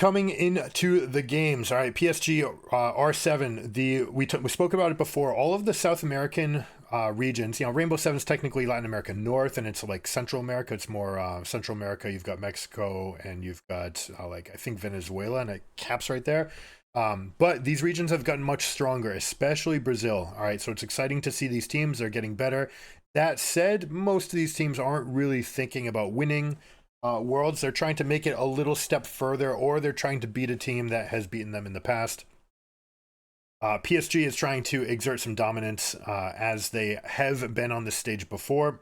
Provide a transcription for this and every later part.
Coming into the games, all right, PSG R7. We spoke about it before. All of the South American regions, Rainbow Seven is technically Latin America North, and it's like Central America. It's more Central America. You've got Mexico, and you've got I think Venezuela, and it caps right there. But these regions have gotten much stronger, especially Brazil. All right, so it's exciting to see these teams. They're getting better. That said, most of these teams aren't really thinking about winning Worlds. They're trying to make it a little step further, or they're trying to beat a team that has beaten them in the past. PSG is trying to exert some dominance as they have been on this stage before.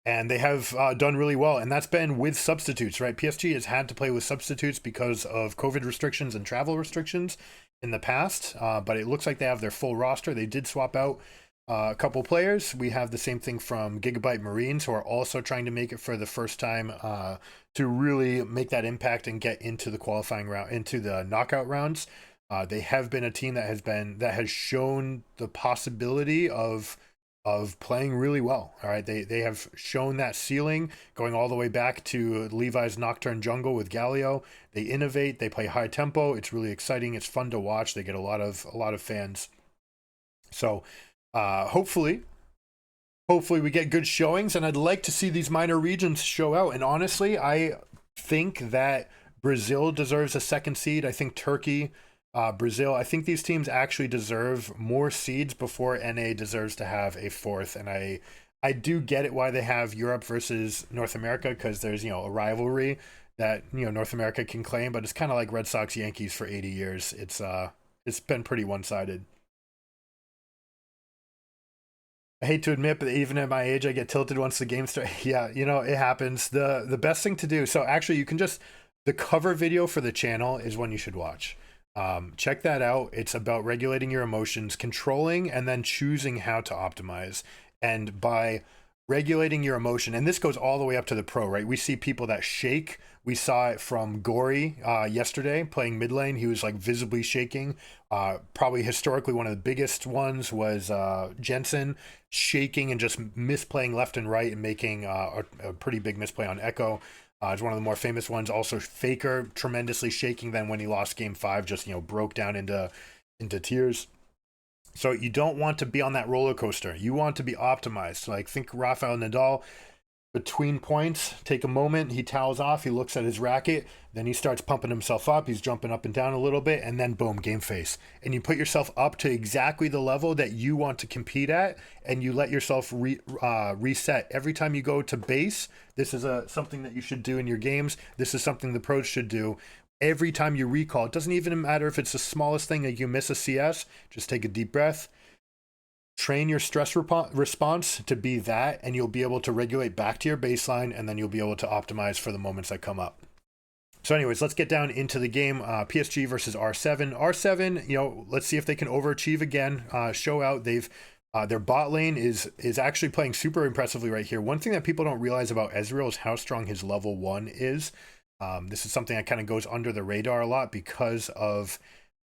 And they have done really well, and that's been with substitutes, right? PSG has had to play with substitutes because of COVID restrictions and travel restrictions in the past, but it looks like they have their full roster. They did swap out a couple players. We have the same thing from Gigabyte Marines, who are also trying to make it for the first time to really make that impact and get into the qualifying round, into the knockout rounds. They have been a team that has shown the possibility of playing really well. All right, they have shown that ceiling going all the way back to Levi's Nocturne Jungle with Galio. They innovate, they play high tempo. It's really exciting. It's fun to watch. They get a lot of fans. So hopefully we get good showings, and I'd like to see these minor regions show out. And honestly, I think that Brazil deserves a second seed. I think Turkey, Brazil, I think these teams actually deserve more seeds before NA deserves to have a fourth. And I do get it why they have Europe versus North America, because there's a rivalry that North America can claim, but it's kind of like Red Sox Yankees for 80 years. It's been pretty one-sided. I hate to admit, but even at my age, I get tilted once the game starts. Yeah, it happens. The best thing to do. So actually, you can the cover video for the channel is one you should watch. Check that out. It's about regulating your emotions, controlling, and then choosing how to optimize. And by regulating your emotion, and this goes all the way up to the pro, right? We see people that shake. We saw it from Gory yesterday playing mid lane. He was like visibly shaking. Probably historically one of the biggest ones was Jensen shaking and just misplaying left and right and making a pretty big misplay on Echo. It's one of the more famous ones. Also, Faker tremendously shaking. Then when he lost Game 5, just broke down into tears. So you don't want to be on that roller coaster. You want to be optimized. Like think Rafael Nadal, between points, take a moment, he towels off, he looks at his racket, then he starts pumping himself up, he's jumping up and down a little bit, and then boom, game face. And you put yourself up to exactly the level that you want to compete at, and you let yourself reset. Every time you go to base, this is something that you should do in your games. This is something the pros should do. Every time you recall, it doesn't even matter if it's the smallest thing, like you miss a CS, just take a deep breath. Train your stress response to be that, and you'll be able to regulate back to your baseline, and then you'll be able to optimize for the moments that come up. So anyways, let's get down into the game. PSG versus R7. R7, let's see if they can overachieve again, show out. Their bot lane is actually playing super impressively right here. One thing that people don't realize about Ezreal is how strong his level 1 is. This is something that kind of goes under the radar a lot because of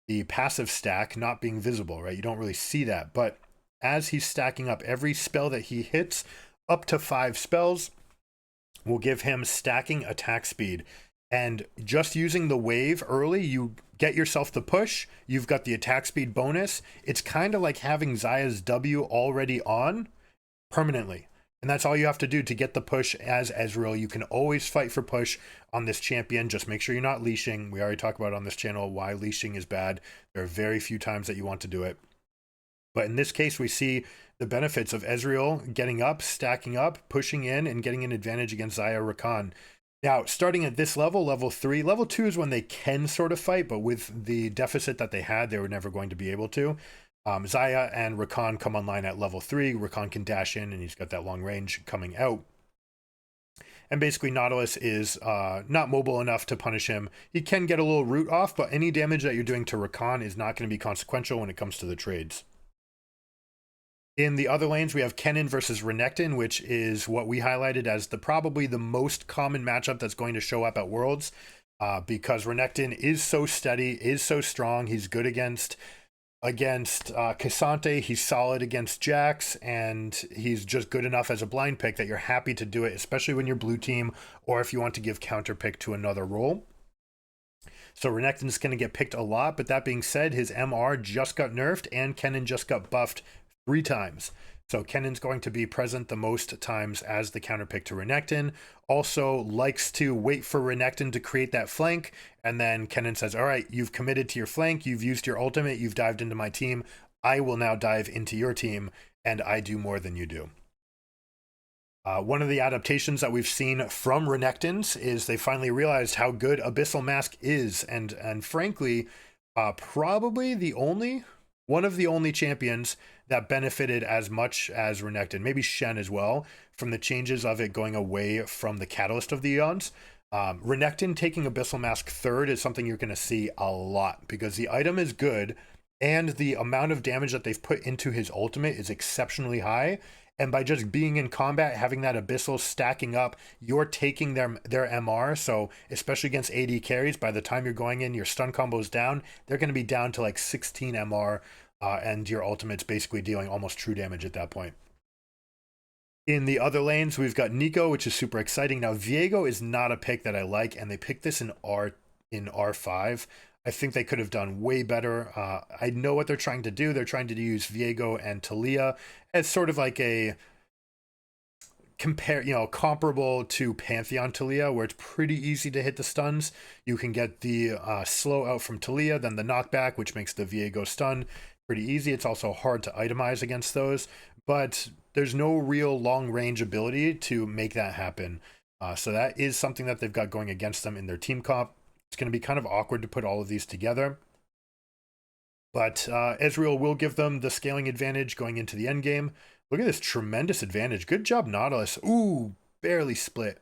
the passive stack not being visible, right? You don't really see that, but as he's stacking up, every spell that he hits, up to 5 spells, will give him stacking attack speed. And just using the wave early, you get yourself the push, you've got the attack speed bonus. It's kind of like having Xayah's W already on permanently. And that's all you have to do to get the push as Ezreal. You can always fight for push on this champion. Just make sure you're not leashing. We already talked about on this channel why leashing is bad. There are very few times that you want to do it. But in this case, we see the benefits of Ezreal getting up, stacking up, pushing in, and getting an advantage against Xayah Rakan. Now, starting at this level, level 3, level 2 is when they can sort of fight, but with the deficit that they had, they were never going to be able to. Xayah and Rakan come online at level 3. Rakan can dash in, and he's got that long range coming out. And basically, Nautilus is not mobile enough to punish him. He can get a little root off, but any damage that you're doing to Rakan is not going to be consequential when it comes to the trades. In the other lanes, we have Kennen versus Renekton, which is what we highlighted as probably the most common matchup that's going to show up at Worlds, because Renekton is so steady, is so strong. He's good against Cassante, he's solid against Jax, and he's just good enough as a blind pick that you're happy to do it, especially when you're blue team, or if you want to give counter pick to another role. So Renekton's going to get picked a lot, but that being said, his MR just got nerfed and Kennen just got buffed 3 times. So Kennen's going to be present the most times as the counter pick to Renekton. Also likes to wait for Renekton to create that flank, and then Kennen says, all right, you've committed to your flank, you've used your ultimate, you've dived into my team, I will now dive into your team, and I do more than you do. One of the adaptations that we've seen from Renektons is they finally realized how good Abyssal Mask is, and frankly, probably one of the only champions that benefited as much as Renekton, maybe Shen as well, from the changes of it going away from the Catalyst of the Eons. Renekton taking Abyssal Mask third is something you're going to see a lot because the item is good and the amount of damage that they've put into his ultimate is exceptionally high. And by just being in combat, having that Abyssal stacking up, you're taking their MR. So especially against AD carries, by the time you're going in, your stun combo's down, they're going to be down to like 16 MR, and your ultimate's basically dealing almost true damage at that point. In the other lanes, we've got Nico, which is super exciting. Now, Viego is not a pick that I like, and they picked this in R5. I think they could have done way better. I know what they're trying to do. They're trying to use Viego and Taliyah as sort of like a comparable to Pantheon Taliyah, where it's pretty easy to hit the stuns. You can get the slow out from Taliyah, then the knockback, which makes the Viego stun pretty easy. It's also hard to itemize against those, but there's no real long range ability to make that happen. So that is something that they've got going against them in their team comp. It's going to be kind of awkward to put all of these together. But Ezreal will give them the scaling advantage going into the end game. Look at this tremendous advantage. Good job, Nautilus. Ooh, barely split.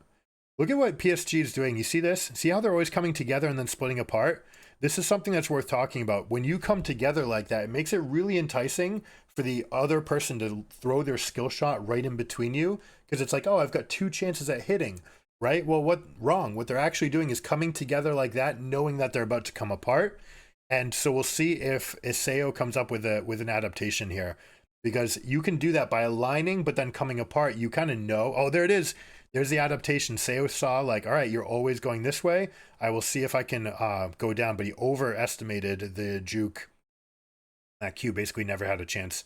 Look at what PSG is doing. You see this? See how they're always coming together and then splitting apart? This is something that's worth talking about. When you come together like that, it makes it really enticing for the other person to throw their skill shot right in between you. Because it's like, oh, I've got 2 chances at hitting. Right? Well, what they're actually doing is coming together like that, knowing that they're about to come apart. And so we'll see if Iseo comes up with an adaptation here, because you can do that by aligning, but then coming apart, you kind of know, oh, there it is. There's the adaptation. Iseo saw like, all right, you're always going this way. I will see if I can go down, but he overestimated the juke. That Q basically never had a chance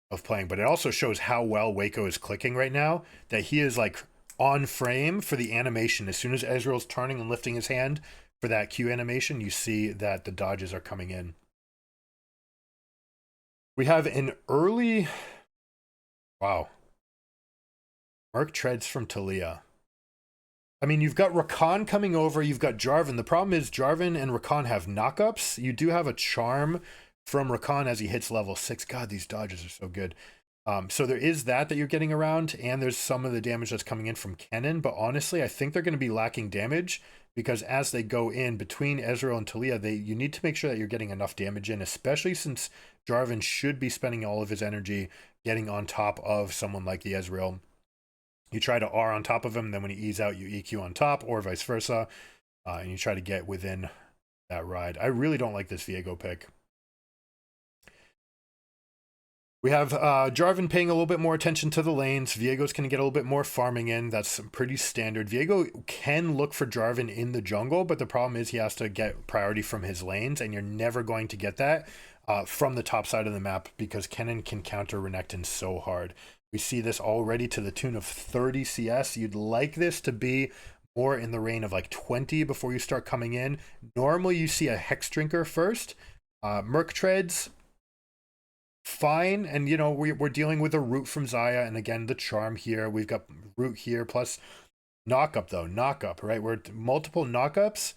of playing, but it also shows how well Waco is clicking right now, that he is like on frame for the animation. As soon as Ezreal's turning and lifting his hand for that Q animation, you see that the dodges are coming in. We have an early... Wow. Merc treads from Taliyah. I mean, you've got Rakan coming over, you've got Jarvan. The problem is Jarvan and Rakan have knockups. You do have a charm from Rakan as he hits level 6. God, these dodges are so good. So there is that you're getting around, and there's some of the damage that's coming in from Kennen, but honestly, I think they're going to be lacking damage, because as they go in between Ezreal and Taliyah, you need to make sure that you're getting enough damage in, especially since Jarvan should be spending all of his energy getting on top of someone like the Ezreal. You try to R on top of him, then when he E's out, you EQ on top, or vice versa, and you try to get within that ride. I really don't like this Viego pick. We have Jarvan paying a little bit more attention to the lanes. Viego's going to get a little bit more farming in. That's pretty standard. Viego can look for Jarvan in the jungle, but the problem is he has to get priority from his lanes, and you're never going to get that from the top side of the map, because Kennen can counter Renekton so hard. We see this already to the tune of 30 CS. You'd like this to be more in the reign of like 20 before you start coming in. Normally you see a Hex Drinker first. Merc treads, fine, and you know we're dealing with a root from Xayah, and again the charm here. We've got root here plus knockup though, right? We're multiple knockups.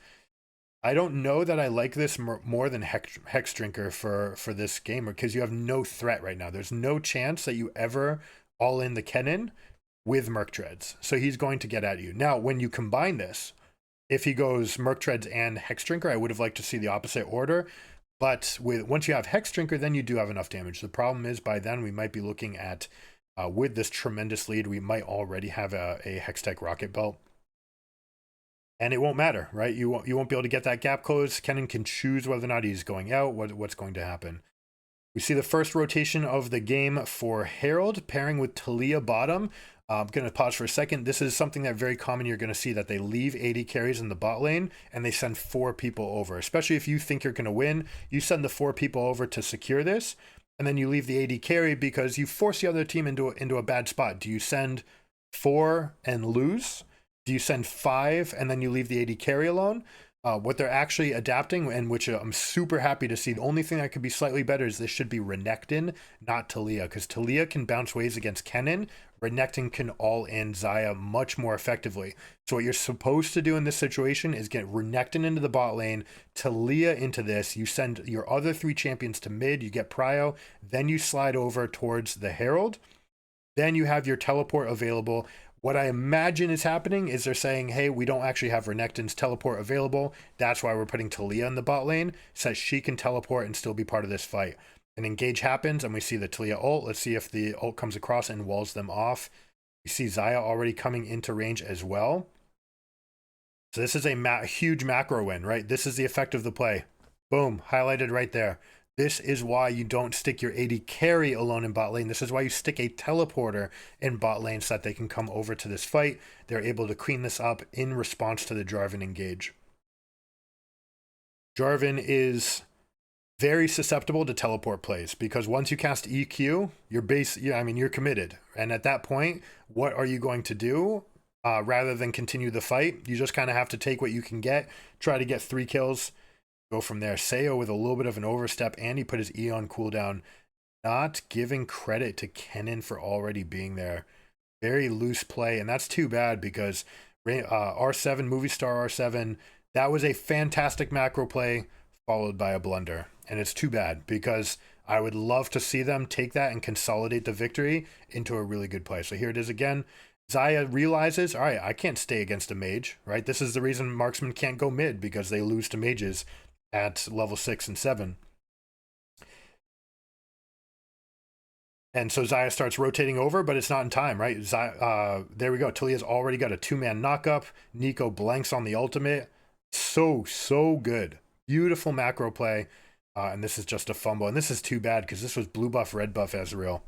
I don't know that I like this more than Hex Drinker for this game, because you have no threat right now. There's no chance that you ever all in the Kennen with Merc Treads, so he's going to get at you. Now when you combine this, if he goes Merc Treads and Hex Drinker, I would have liked to see the opposite order. But once you have Hex Drinker, then you do have enough damage. The problem is by then we might be looking at, with this tremendous lead, we might already have a Hextech Rocket Belt. And it won't matter, right? You won't be able to get that gap closed. Kennen can choose whether or not he's going out, what's going to happen. We see the first rotation of the game for Herald, pairing with Taliyah bottom. I'm going to pause for a second. This is something that very common you're going to see, that they leave AD carries in the bot lane and they send 4 people over. Especially if you think you're going to win, you send the 4 people over to secure this, and then you leave the AD carry because you force the other team into a bad spot. Do you send 4 and lose? Do you send 5 and then you leave the AD carry alone? What they're actually adapting, and which I'm super happy to see, the only thing that could be slightly better is this should be Renekton, not Taliyah, because Taliyah can bounce waves against Kennen. Renekton can all-in Xayah much more effectively. So what you're supposed to do in this situation is get Renekton into the bot lane, Taliyah into this, you send your other 3 champions to mid, you get Prio, then you slide over towards the Herald, then you have your teleport available. What I imagine is happening is they're saying, hey, we don't actually have Renekton's teleport available. That's why we're putting Taliyah in the bot lane, so that she can teleport and still be part of this fight. An engage happens, and we see the Taliyah ult. Let's see if the ult comes across and walls them off. You see Xayah already coming into range as well. So this is a huge macro win, right? This is the effect of the play. Boom, highlighted right there. This is why you don't stick your AD carry alone in bot lane. This is why you stick a teleporter in bot lane so that they can come over to this fight. They're able to clean this up in response to the Jarvan engage. Jarvan is very susceptible to teleport plays because once you cast EQ, you're committed. And at that point, what are you going to do? Rather than continue the fight, you just kind of have to take what you can get, try to get 3 kills, go from there. Sayo with a little bit of an overstep, and he put his E on cooldown. Not giving credit to Kennen for already being there. Very loose play, and that's too bad because R7, movie star R7, that was a fantastic macro play followed by a blunder. And it's too bad because I would love to see them take that and consolidate the victory into a really good play. So here it is again. Xayah realizes, all right, I can't stay against a mage, right? This is the reason marksmen can't go mid, because they lose to mages at level 6 and 7. And so Xayah starts rotating over, but it's not in time, right? There we go. Taliyah's already got a 2-man knockup. Nico blanks on the ultimate. So good. Beautiful macro play. And this is just a fumble. And this is too bad because this was blue buff, red buff Ezreal.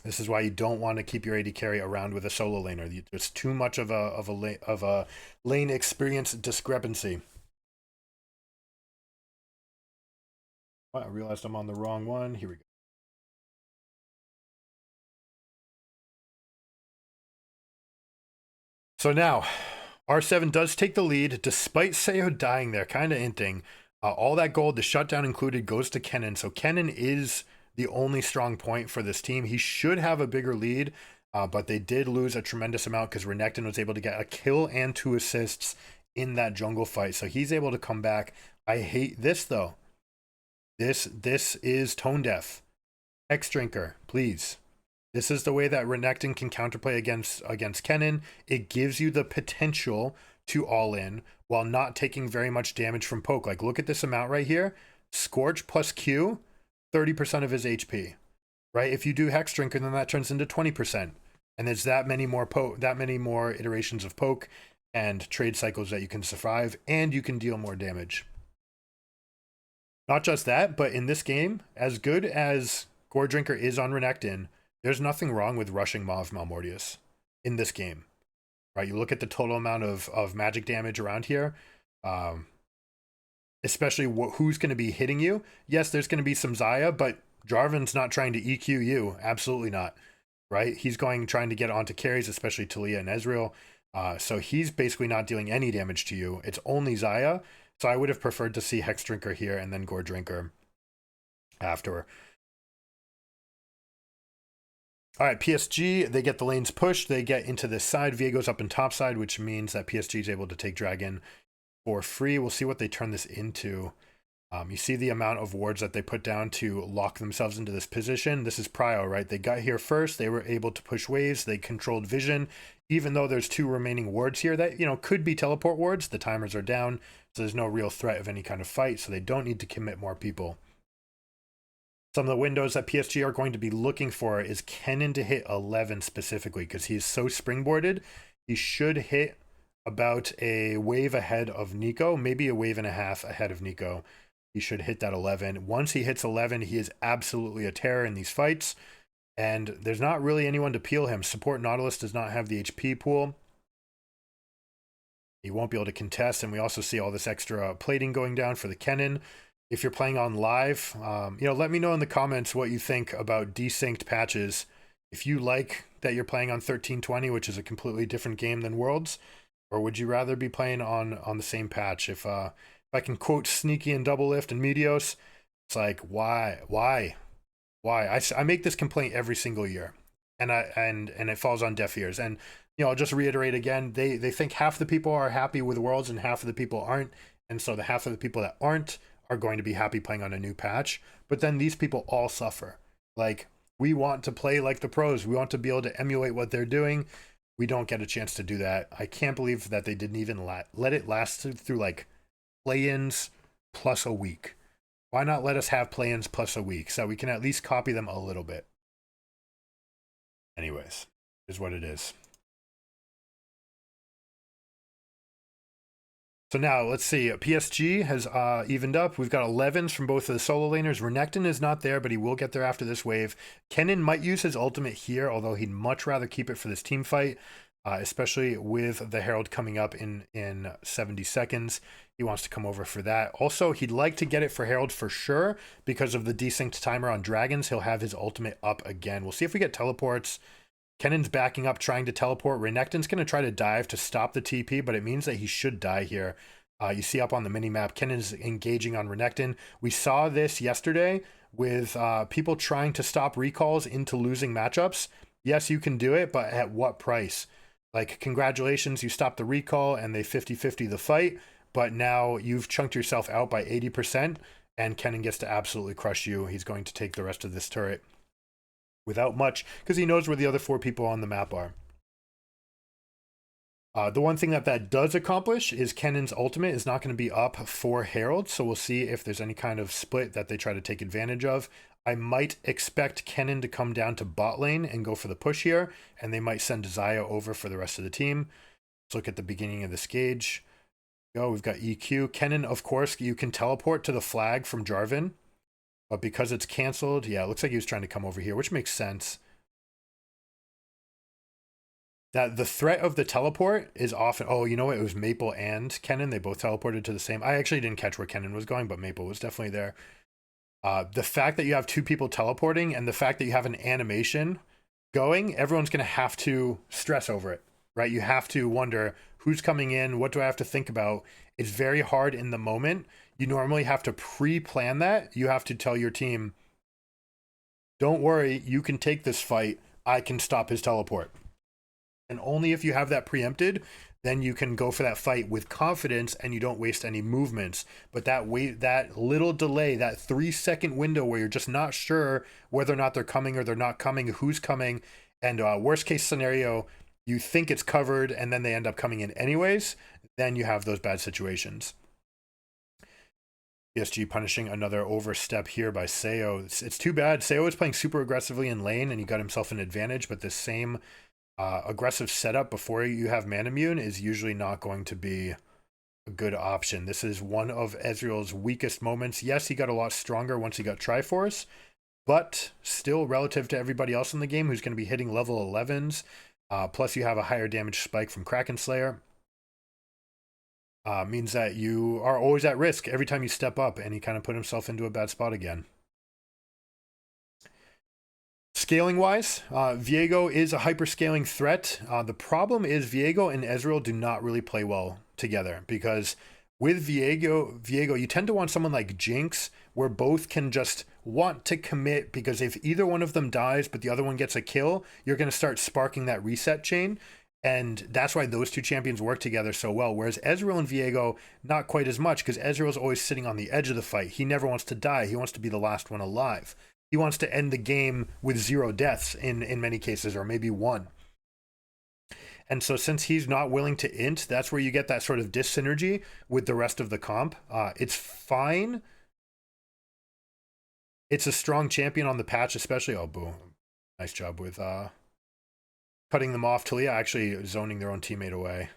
This is why you don't want to keep your AD carry around with a solo laner. There's too much of a lane experience discrepancy. Oh, I realized I'm on the wrong one. Here we go. So now, R7 does take the lead, despite Sayo dying there, kind of inting. All that gold, the shutdown included, goes to Kennen. So Kennen is the only strong point for this team. He should have a bigger lead, but they did lose a tremendous amount because Renekton was able to get a kill and 2 assists in that jungle fight. So he's able to come back. I hate this, though. This is tone deaf. Hex Drinker, please. This is the way that Renekton can counterplay against Kennen. It gives you the potential to all in while not taking very much damage from poke. Like, look at this amount right here. Scorch plus Q, 30% of his HP. Right? If you do Hex Drinker, then that turns into 20%. And there's that many more iterations of poke and trade cycles that you can survive, and you can deal more damage. Not just that, but in this game, as good as Gore Drinker is on Renekton, there's nothing wrong with rushing Maw Malmortius in this game, right? You look at the total amount of magic damage around here, especially who's going to be hitting you. Yes, there's going to be some Xayah, but Jarvan's not trying to EQ you. Absolutely not, right? He's trying to get onto carries, especially Taliyah and Ezreal. So he's basically not dealing any damage to you. It's only Xayah. So I would have preferred to see Hex Drinker here and then Gore Drinker after. All right, PSG, they get the lanes pushed. They get into this side. Viego's up in top side, which means that PSG is able to take Dragon for free. We'll see what they turn this into. You see the amount of wards that they put down to lock themselves into this position. This is Prio, right? They got here first. They were able to push waves. They controlled vision. Even though there's 2 remaining wards here that, could be teleport wards, the timers are down. So there's no real threat of any kind of fight. So they don't need to commit more people. Some of the windows that PSG are going to be looking for is Kennen to hit 11 specifically, because he's so springboarded. He should hit about a wave ahead of Nico, maybe a wave and a half ahead of Nico. He should hit that 11. Once he hits 11, he is absolutely a terror in these fights. and there's not really anyone to peel him. Support Nautilus does not have the HP pool. He won't be able to contest, and we also see all this extra plating going down for the Kennen. If you're playing on live, let me know in the comments what you think about desynced patches. If you like that you're playing on 1320, which is a completely different game than Worlds, or would you rather be playing on the same patch? If I can quote Sneaky and Double Lift and Meteos, it's like, why? I make this complaint every single year, and it falls on deaf ears. And I'll just reiterate again, they think half the people are happy with Worlds and half of the people aren't, and so the half of the people that aren't are going to be happy playing on a new patch. But then these people all suffer. Like, we want to play like the pros. We want to be able to emulate what they're doing. We don't get a chance to do that. I can't believe that they didn't even let it last through like play-ins plus a week. Why not let us have play-ins plus a week so we can at least copy them a little bit? Anyways, is what it is. So now let's see. PSG has evened up. We've got 11s from both of the solo laners. Renekton is not there, but he will get there after this wave. Kennen might use his ultimate here, although he'd much rather keep it for this team fight, especially with the Herald coming up in 70 seconds. He wants to come over for that. Also, he'd like to get it for Herald for sure because of the desynced timer on Dragons. He'll have his ultimate up again. We'll see if we get teleports. Kennen's backing up, trying to teleport. Renekton's going to try to dive to stop the TP, but it means that he should die here. You see up on the minimap, Kennen's engaging on Renekton. We saw this yesterday with people trying to stop recalls into losing matchups. Yes, you can do it, but at what price? Like, congratulations, you stopped the recall and they 50-50 the fight, but now you've chunked yourself out by 80%, and Kennen gets to absolutely crush you. He's going to take the rest of this turret without much, because he knows where the other 4 people on the map are. The one thing that does accomplish is Kennen's ultimate is not going to be up for Herald, so we'll see if there's any kind of split that they try to take advantage of. I might expect Kennen to come down to bot lane and go for the push here, and they might send Zaya over for the rest of the team. Let's look at the beginning of this gauge. We've got EQ. Kennen, of course, you can teleport to the flag from Jarvan. But because it's canceled, yeah, it looks like he was trying to come over here, which makes sense. That the threat of the teleport is often... Oh, you know what? It was Maple and Kennen. They both teleported to the same... I actually didn't catch where Kennen was going, but Maple was definitely there. The fact that you have 2 people teleporting and the fact that you have an animation going, everyone's going to have to stress over it, right? You have to wonder who's coming in, what do I have to think about? It's very hard in the moment. You normally have to pre-plan that. You have to tell your team, don't worry, you can take this fight. I can stop his teleport. And only if you have that preempted, then you can go for that fight with confidence and you don't waste any movements. But that little delay, that 3-second window where you're just not sure whether or not they're coming or they're not coming, who's coming, and worst case scenario, you think it's covered and then they end up coming in anyways, then you have those bad situations. PSG punishing another overstep here by Seo. It's too bad. Seo was playing super aggressively in lane and he got himself an advantage, but this same aggressive setup before you have Manamune is usually not going to be a good option. This is one of Ezreal's weakest moments. Yes, he got a lot stronger once he got Triforce, but still relative to everybody else in the game who's going to be hitting level 11s. Plus you have a higher damage spike from Kraken Slayer. Means that you are always at risk every time you step up, and he kind of put himself into a bad spot again. Scaling wise, Viego is a hyperscaling threat. The problem is Viego and Ezreal do not really play well together, because with Viego, you tend to want someone like Jinx where both can just want to commit, because if either one of them dies but the other one gets a kill, you're going to start sparking that reset chain. And that's why those 2 champions work together so well. Whereas Ezreal and Viego, not quite as much, because Ezreal's always sitting on the edge of the fight. He never wants to die. He wants to be the last one alive. He wants to end the game with 0 deaths in many cases, or maybe 1. And so since he's not willing to int, that's where you get that sort of dyssynergy with the rest of the comp. It's fine. It's a strong champion on the patch, especially... Oh, boo. Nice job with... cutting them off. Talia actually zoning their own teammate away.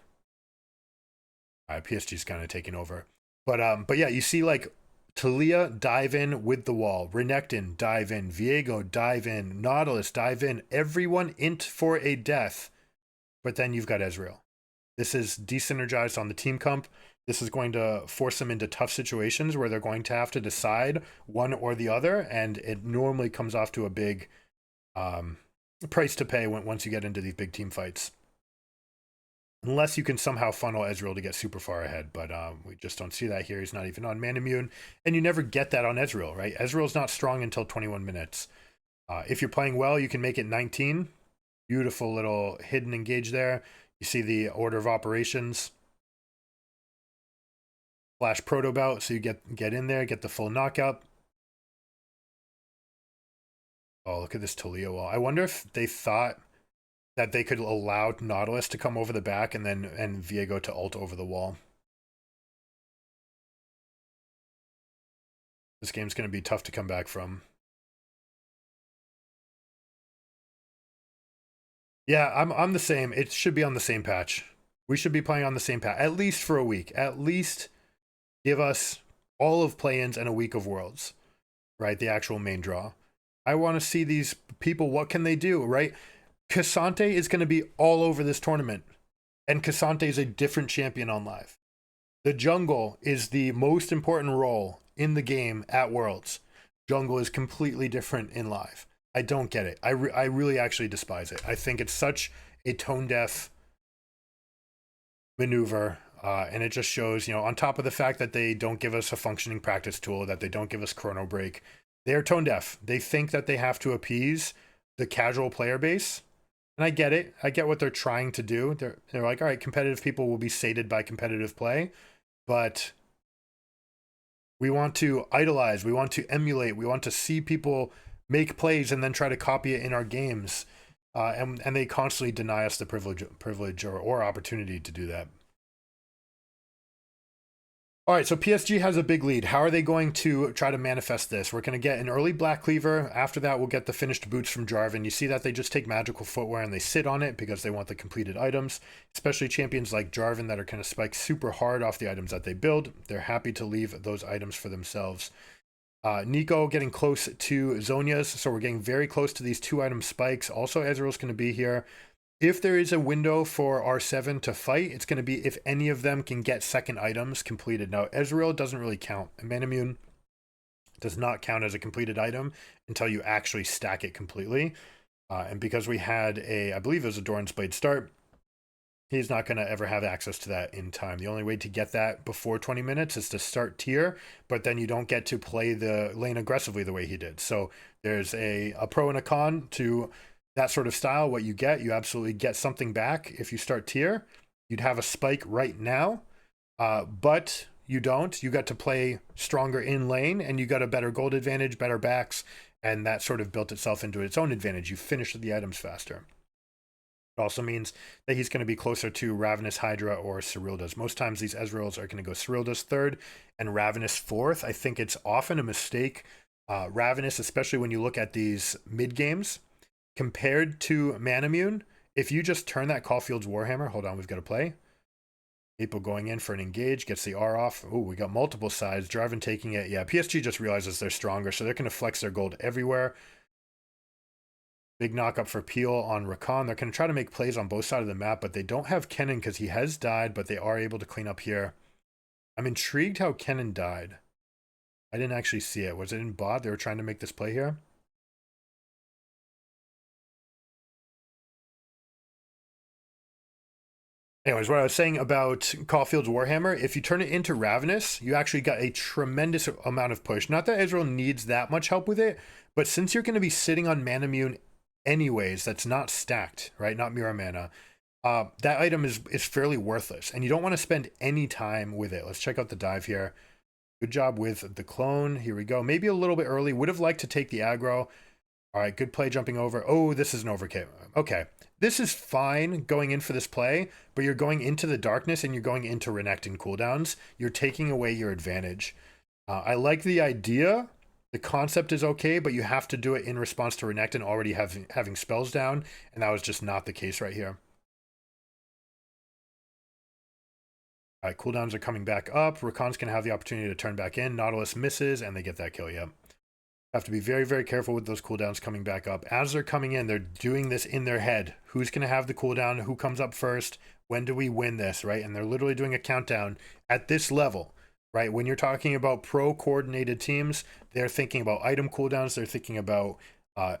All right, PSG's kind of taking over. But yeah, you see like Talia, dive in with the wall. Renekton, dive in. Viego, dive in. Nautilus, dive in. Everyone int for a death. But then you've got Ezreal. This is desynergized on the team comp. This is going to force them into tough situations where they're going to have to decide one or the other. And it normally comes off to a big price to pay once you get into these big team fights. Unless you can somehow funnel Ezreal to get super far ahead, but we just don't see that here. He's not even on Manamune, and you never get that on Ezreal, right? Ezreal's not strong until 21 minutes. If you're playing well, you can make it 19. Beautiful little hidden engage there. You see the order of operations. Flash proto bout, so you get in there, get the full knockout. Oh, look at this Talia wall. I wonder if they thought that they could allow Nautilus to come over the back and Viego to ult over the wall. This game's going to be tough to come back from. Yeah, I'm the same. It should be on the same patch. We should be playing on the same patch, at least for a week. At least give us all of play-ins and a week of Worlds, right? The actual main draw. I want to see these people, what can they do, right? Cassante is going to be all over this tournament, and Cassante is a different champion on live. The jungle is the most important role in the game at Worlds. Jungle is completely different in live. I don't get it. I really actually despise it. I think it's such a tone-deaf maneuver, and it just shows, you know, on top of the fact that they don't give us a functioning practice tool, that they don't give us Chrono Break, they're tone-deaf. They think that they have to appease the casual player base. And I get it. I get what they're trying to do. They're like, all right, competitive people will be sated by competitive play, but we want to idolize, we want to emulate, we want to see people make plays and then try to copy it in our games. And they constantly deny us the privilege or opportunity to do that. All right, so PSG has a big lead. How are they going to try to manifest this? We're going to get an early Black Cleaver. After that, we'll get the finished boots from Jarvan. You see that they just take magical footwear and they sit on it because they want the completed items, especially champions like Jarvan that are going to spike super hard off the items that they build. They're happy to leave those items for themselves. Nico getting close to Zhonya's, so we're getting very close to these 2-item spikes. Also, Ezreal's going to be here. If there is a window for R7 to fight, it's going to be if any of them can get second items completed. Now, Ezreal doesn't really count. Manamune does not count as a completed item until you actually stack it completely. And because we had I believe it was a Doran's Blade start, he's not going to ever have access to that in time. The only way to get that before 20 minutes is to start tier, but then you don't get to play the lane aggressively the way he did. So there's a pro and a con to that sort of style. What you absolutely get something back if you start tier. You'd have a spike right now, but you don't. You got to play stronger in lane, and you got a better gold advantage, better backs, and that sort of built itself into its own advantage. You finished the items faster. It also means that he's going to be closer to Ravenous Hydra or Cyrilda's. Most times these Ezreals are going to go Cyrilda's third and Ravenous fourth. I think it's often a mistake. Ravenous, especially when you look at these mid games, compared to Manamune, if you just turn that Caulfield's Warhammer, hold on, we've got to play. People going in for an engage, gets the R off. Oh, we got multiple sides. Jarvan taking it. Yeah, PSG just realizes they're stronger, so they're going to flex their gold everywhere. Big knock-up for Peel on Rakan. They're going to try to make plays on both sides of the map, but they don't have Kennen because he has died, but they are able to clean up here. I'm intrigued how Kennen died. I didn't actually see it. Was it in bot? They were trying to make this play here? Anyways, what I was saying about Caulfield's Warhammer, if you turn it into Ravenous, you actually got a tremendous amount of push. Not that Ezreal needs that much help with it, but since you're going to be sitting on Manamune anyways, that's not stacked, right? Not mirror mana. That item is fairly worthless, and you don't want to spend any time with it. Let's check out the dive here. Good job with the clone. Here we go. Maybe a little bit early. Would have liked to take the aggro. All right, good play jumping over. Oh, this is an overkill. Okay. This is fine going in for this play, but you're going into the darkness and you're going into Renekton cooldowns. You're taking away your advantage. I like the idea. The concept is okay, but you have to do it in response to Renekton already having spells down, and that was just not the case right here. All right, cooldowns are coming back up. Rakan's going to have the opportunity to turn back in. Nautilus misses, and they get that kill, yep. Have to be very, very careful with those cooldowns coming back up. As they're coming in, they're doing this in their head. Who's going to have the cooldown? Who comes up first? When do we win this, right? And they're literally doing a countdown at this level, right? When you're talking about pro-coordinated teams, they're thinking about item cooldowns. They're thinking about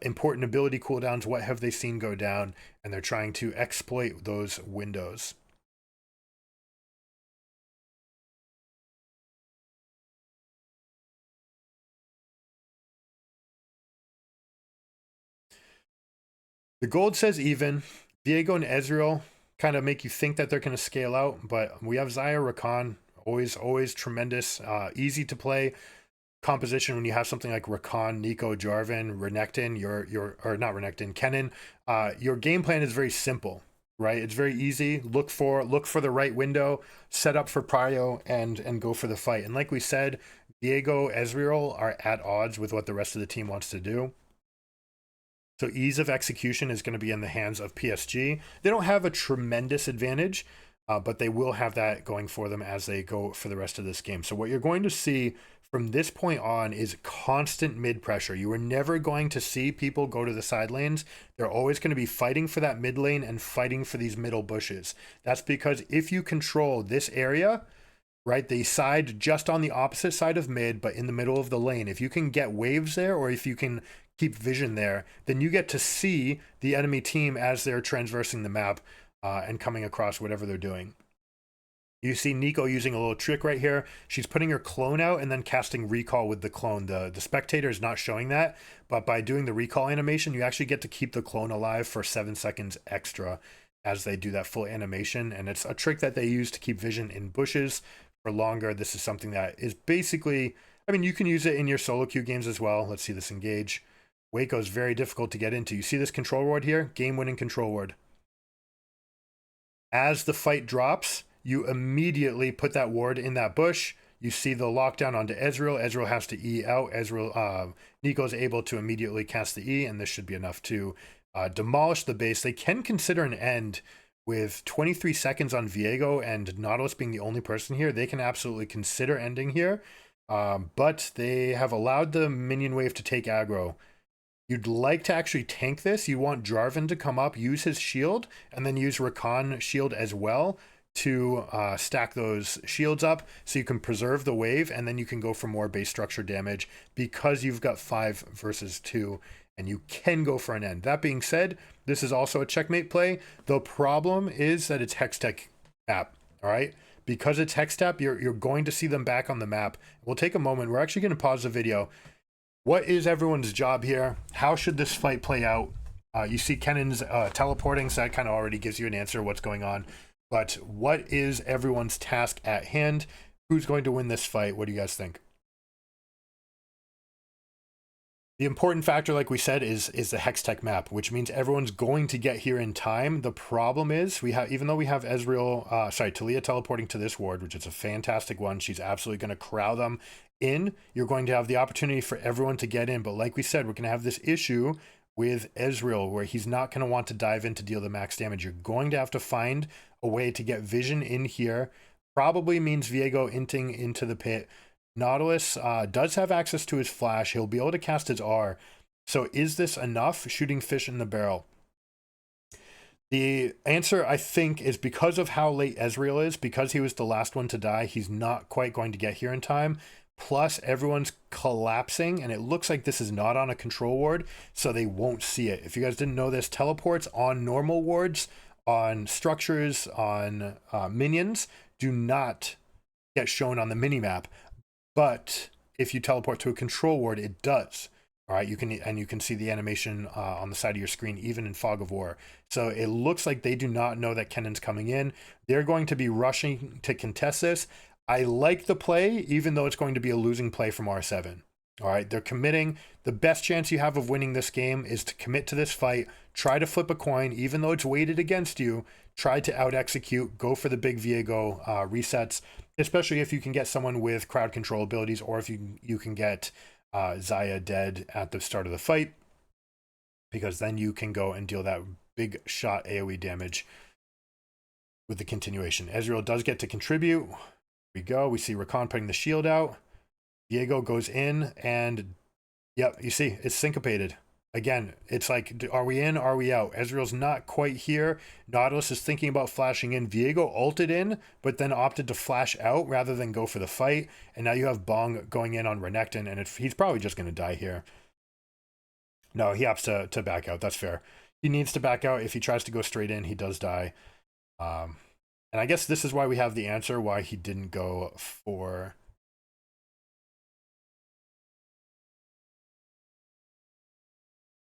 important ability cooldowns. What have they seen go down? And they're trying to exploit those windows. The gold says even. Viego and Ezreal kind of make you think that they're going to scale out, but we have Xayah, Rakan, always tremendous, easy to play composition when you have something like Rakan, Nico, Jarvan, Renekton, or not Renekton, Kennen. Your game plan is very simple, right? It's very easy. Look for the right window, set up for prio, and go for the fight. And like we said, Viego, Ezreal are at odds with what the rest of the team wants to do. So ease of execution is going to be in the hands of PSG. They don't have a tremendous advantage, but they will have that going for them as they go for the rest of this game. So what you're going to see from this point on is constant mid pressure. You are never going to see people go to the side lanes. They're always going to be fighting for that mid lane and fighting for these middle bushes. That's because if you control this area, right, the side just on the opposite side of mid, but in the middle of the lane, if you can get waves there, or if you can keep vision there, then you get to see the enemy team as they're transversing the map and coming across whatever they're doing. You see Nico using a little trick right here. She's putting her clone out and then casting recall with the clone. The spectator is not showing that, but by doing the recall animation, you actually get to keep the clone alive for 7 seconds extra as they do that full animation. And it's a trick that they use to keep vision in bushes for longer. This is something that is basically, I mean, you can use it in your solo queue games as well. Let's see this engage. Waco is very difficult to get into. You see this control ward here? Game-winning control ward. As the fight drops, you immediately put that ward in that bush. You see the lockdown onto Ezreal. Ezreal has to E out. Nico is able to immediately cast the E, and this should be enough to demolish the base. They can consider an end with 23 seconds on Viego and Nautilus being the only person here. They can absolutely consider ending here, but they have allowed the minion wave to take aggro. You'd like to actually tank this. You want Jarvan to come up, use his shield, and then use Rakan shield as well to stack those shields up so you can preserve the wave, and then you can go for more base structure damage because you've got 5 versus 2, and you can go for an end. That being said, this is also a checkmate play. The problem is that it's Hextech app, all right? Because it's Hextech, you're going to see them back on the map. We'll take a moment. We're actually going to pause the video. What is everyone's job here? How should this fight play out? You see Kennen's teleporting, so that kind of already gives you an answer what's going on. But what is everyone's task at hand? Who's going to win this fight? What do you guys think? The important factor, like we said, is the Hextech map, which means everyone's going to get here in time. The problem is even though we have Talia teleporting to this ward, which is a fantastic one, she's absolutely going to corral them in. You're going to have the opportunity for everyone to get in, but like we said, we're going to have this issue with Ezreal where he's not going to want to dive in to deal the max damage. You're going to have to find a way to get vision in here. Probably means Viego inting into the pit. Nautilus does have access to his flash. He'll be able to cast his R. So is this enough? Shooting fish in the barrel. The answer, I think, is because of how late Ezreal is, because he was the last one to die, he's not quite going to get here in time. Plus, everyone's collapsing, and it looks like this is not on a control ward, so they won't see it. If you guys didn't know this, teleports on normal wards, on structures, on minions, do not get shown on the minimap. But if you teleport to a control ward, it does. All right, you can see the animation on the side of your screen, even in Fog of War. So it looks like they do not know that Kennen's coming in. They're going to be rushing to contest this. I like the play, even though it's going to be a losing play from R7. All right, they're committing. The best chance you have of winning this game is to commit to this fight. Try to flip a coin, even though it's weighted against you. Try to out-execute. Go for the big Viego resets, especially if you can get someone with crowd control abilities, or if you can get Xayah dead at the start of the fight, because then you can go and deal that big shot AoE damage. with the continuation. Ezreal does get to contribute. Here we go. We see Rakan putting the shield out. Viego goes in, and yep, you see, it's syncopated. Again, it's like, are we in? Are we out? Ezreal's not quite here. Nautilus is thinking about flashing in. Viego ulted in, but then opted to flash out rather than go for the fight. And now you have Bong going in on Renekton, and he's probably just going to die here. No, he opts to back out. That's fair. He needs to back out. If he tries to go straight in, he does die. And I guess this is why we have the answer why he didn't go for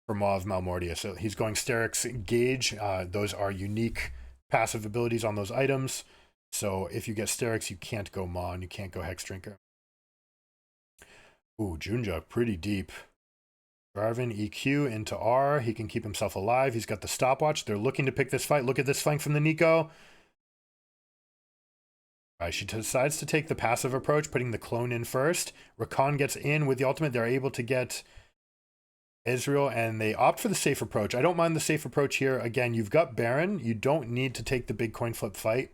Maw of Malmortia. So he's going Sterix Gauge. Those are unique passive abilities on those items. So if you get Sterix, you can't go Maw and you can't go Hex Drinker. Ooh, Junja, pretty deep. Jarvan EQ into R. He can keep himself alive. He's got the stopwatch. They're looking to pick this fight. Look at this flank from the Nico. She decides to take the passive approach, putting the clone in first. Rakan gets in with the ultimate. They're able to get Ezreal, and they opt for the safe approach. I don't mind the safe approach here. Again, you've got Baron. You don't need to take the big coin flip fight.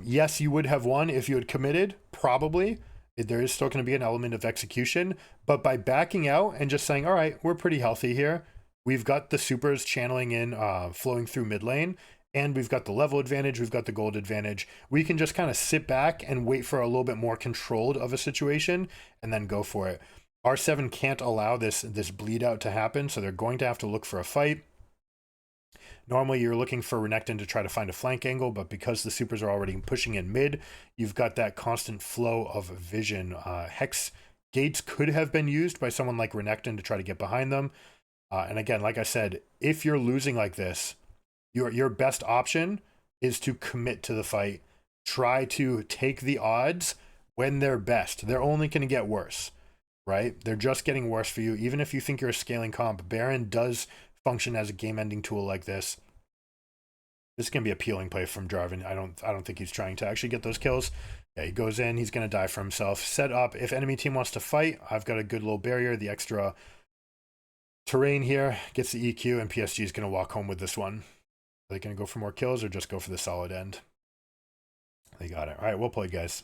Yes, you would have won if you had committed, probably. There is still going to be an element of execution, but by backing out and just saying, all right, we're pretty healthy here. We've got the supers channeling in, flowing through mid lane, and we've got the level advantage. We've got the gold advantage. We can just kind of sit back and wait for a little bit more controlled of a situation and then go for it. R7 can't allow this bleed out to happen, so they're going to have to look for a fight. Normally, you're looking for Renekton to try to find a flank angle, but because the supers are already pushing in mid, you've got that constant flow of vision. Hex gates could have been used by someone like Renekton to try to get behind them. And again, like I said, if you're losing like this, your best option is to commit to the fight. Try to take the odds when they're best. They're only going to get worse, right? They're just getting worse for you. Even if you think you're a scaling comp, Baron does function as a game-ending tool like this. This is going to be a peeling play from Jarvan. I don't think he's trying to actually get those kills. Yeah, he goes in. He's going to die for himself. Set up. If enemy team wants to fight, I've got a good little barrier. The extra terrain here gets the EQ, and PSG is going to walk home with this one. Are they going to go for more kills or just go for the solid end? They got it. All right, well played, guys.